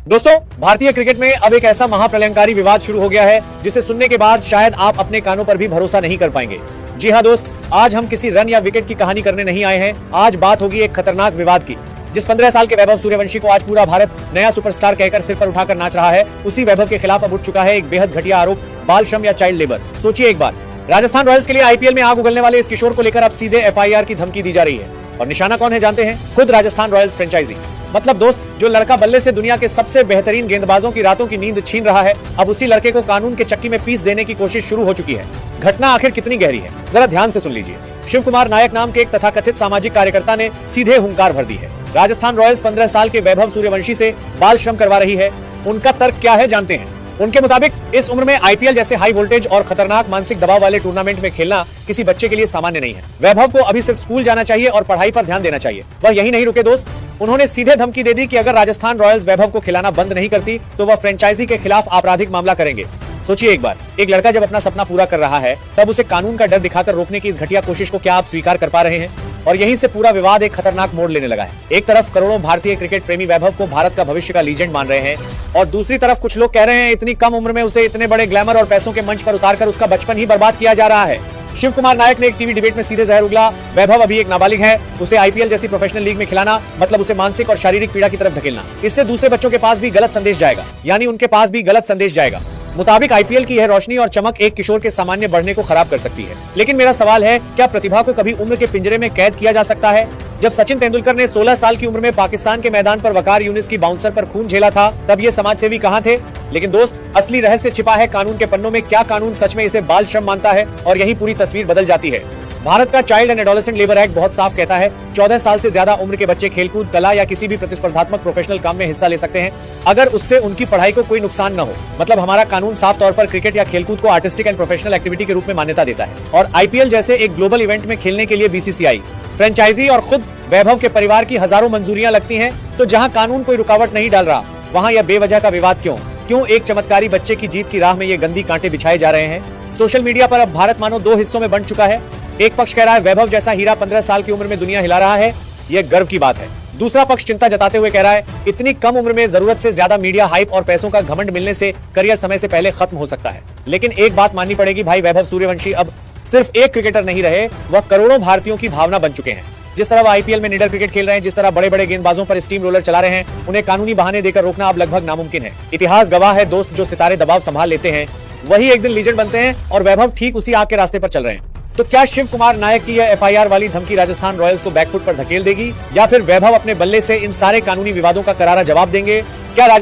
दोस्तों, भारतीय क्रिकेट में अब एक ऐसा महाप्रलयंकारी विवाद शुरू हो गया है जिसे सुनने के बाद शायद आप अपने कानों पर भी भरोसा नहीं कर पाएंगे। जी हाँ दोस्त, आज हम किसी रन या विकेट की कहानी करने नहीं आए हैं। आज बात होगी एक खतरनाक विवाद की। जिस 15 साल के वैभव सूर्यवंशी को आज पूरा भारत नया सुपरस्टार कहकर सिर पर उठाकर नाच रहा है, उसी वैभव के खिलाफ अब उठ चुका है एक बेहद घटिया आरोप, बाल श्रम या चाइल्ड लेबर। सोचिए एक बार, राजस्थान रॉयल्स के लिए आईपीएल में आग उगलने वाले इस किशोर को लेकर अब सीधे एफआईआर की धमकी दी जा रही है। और निशाना कौन है जानते हैं? खुद राजस्थान रॉयल्स फ्रेंचाइजी। मतलब दोस्त, जो लड़का बल्ले से दुनिया के सबसे बेहतरीन गेंदबाजों की रातों की नींद छीन रहा है, अब उसी लड़के को कानून के चक्की में पीस देने की कोशिश शुरू हो चुकी है। घटना आखिर कितनी गहरी है, जरा ध्यान से सुन लीजिए। शिव कुमार नायक नाम के एक तथाकथित सामाजिक कार्यकर्ता ने सीधे हुंकार भर दी है। राजस्थान रॉयल्स 15 साल के वैभव सूर्यवंशी से बाल श्रम करवा रही है। उनका तर्क क्या है जानते हैं। उनके मुताबिक इस उम्र में आईपीएल जैसे हाई वोल्टेज और खतरनाक मानसिक दबाव वाले टूर्नामेंट में खेलना किसी बच्चे के लिए सामान्य नहीं है। वैभव को अभी सिर्फ स्कूल जाना चाहिए और पढ़ाई पर ध्यान देना चाहिए। वह यही नहीं रुके दोस्त, उन्होंने सीधे धमकी दे दी कि अगर राजस्थान रॉयल्स वैभव को खिलाना बंद नहीं करती तो वह फ्रेंचाइजी के खिलाफ आपराधिक मामला करेंगे। सोचिए एक बार, एक लड़का जब अपना सपना पूरा कर रहा है तब उसे कानून का डर दिखाकर रोकने की इस घटिया कोशिश को क्या आप स्वीकार कर पा रहे हैं? और यहीं से पूरा विवाद एक खतरनाक मोड़ लेने लगा है। एक तरफ करोड़ों भारतीय क्रिकेट प्रेमी वैभव को भारत का भविष्य का लीजेंड मान रहे हैं, और दूसरी तरफ कुछ लोग कह रहे हैं इतनी कम उम्र में उसे इतने बड़े ग्लैमर और पैसों के मंच पर उतारकर उसका बचपन ही बर्बाद किया जा रहा है। शिव कुमार नायक ने एक टीवी डिबेट में सीधे जहर उगला, वैभव अभी एक नाबालिग है, उसे आईपीएल जैसी प्रोफेशनल लीग में खिलाना मतलब उसे मानसिक और शारीरिक पीड़ा की तरफ धकेलना। इससे दूसरे बच्चों के पास भी गलत संदेश जाएगा, यानी उनके पास भी गलत संदेश जाएगा। मुताबिक आईपीएल की यह रोशनी और चमक एक किशोर के सामान्य बढ़ने को खराब कर सकती है। लेकिन मेरा सवाल है, क्या प्रतिभा को कभी उम्र के पिंजरे में कैद किया जा सकता है? जब सचिन तेंदुलकर ने 16 साल की उम्र में पाकिस्तान के मैदान पर वकार यूनिस की बाउंसर पर खून झेला था, तब ये समाजसेवी कहां थे? लेकिन दोस्त, असली रहस्य छिपा है कानून के पन्नों में। क्या कानून सच में इसे बाल श्रम मानता है? और यही पूरी तस्वीर बदल जाती है। भारत का child and adolescent labour act बहुत साफ कहता है, 14 साल से ज्यादा उम्र के बच्चे खेलकूद, कला या किसी भी प्रतिस्पर्धात्मक प्रोफेशनल काम में हिस्सा ले सकते हैं, अगर उससे उनकी पढ़ाई को कोई नुकसान न हो। मतलब हमारा कानून साफ तौर पर क्रिकेट या खेलकूद को आर्टिस्टिक एंड प्रोफेशनल एक्टिविटी के रूप में मान्यता देता है। और आईपीएल जैसे एक ग्लोबल इवेंट में खेलने के लिए बीसीसीआई, फ्रेंचाइजी और खुद वैभव के परिवार की हजारों मंजूरियां लगती हैं। तो जहां कानून कोई रुकावट नहीं डाल रहा, वहां यह बेवजह का विवाद क्यों? क्यों एक चमत्कारी बच्चे की जीत की राह में ये गंदी कांटे बिछाए जा रहे हैं? सोशल मीडिया पर अब भारत मानो दो हिस्सों में बंट चुका है। एक पक्ष कह रहा है वैभव जैसा हीरा 15 साल की उम्र में दुनिया हिला रहा है, यह गर्व की बात है। दूसरा पक्ष चिंता जताते हुए कह रहा है इतनी कम उम्र में जरूरत से ज्यादा मीडिया हाइप और पैसों का घमंड मिलने से करियर समय से पहले खत्म हो सकता है। लेकिन एक बात माननी पड़ेगी भाई, वैभव सूर्यवंशी अब सिर्फ एक क्रिकेटर नहीं रहे, वह करोड़ों भारतीयों की भावना बन चुके हैं। जिस तरह आईपीएल में निडर क्रिकेट खेल रहे हैं, जिस तरह बड़े बड़े गेंदबाजों पर स्टीम रोलर चला रहे हैं, उन्हें कानूनी बहाने देकर रोकना अब लगभग नामुमकिन है। इतिहास गवाह है दोस्त, जो सितारे दबाव संभाल लेते हैं वही एक दिन लीजेंड बनते हैं, और वैभव ठीक उसी आग के रास्ते पर चल रहे हैं। तो क्या शिव कुमार नायक की यह एफआईआर वाली धमकी राजस्थान रॉयल्स को बैकफुट पर धकेल देगी, या फिर वैभव अपने बल्ले से इन सारे कानूनी विवादों का करारा जवाब देंगे? क्या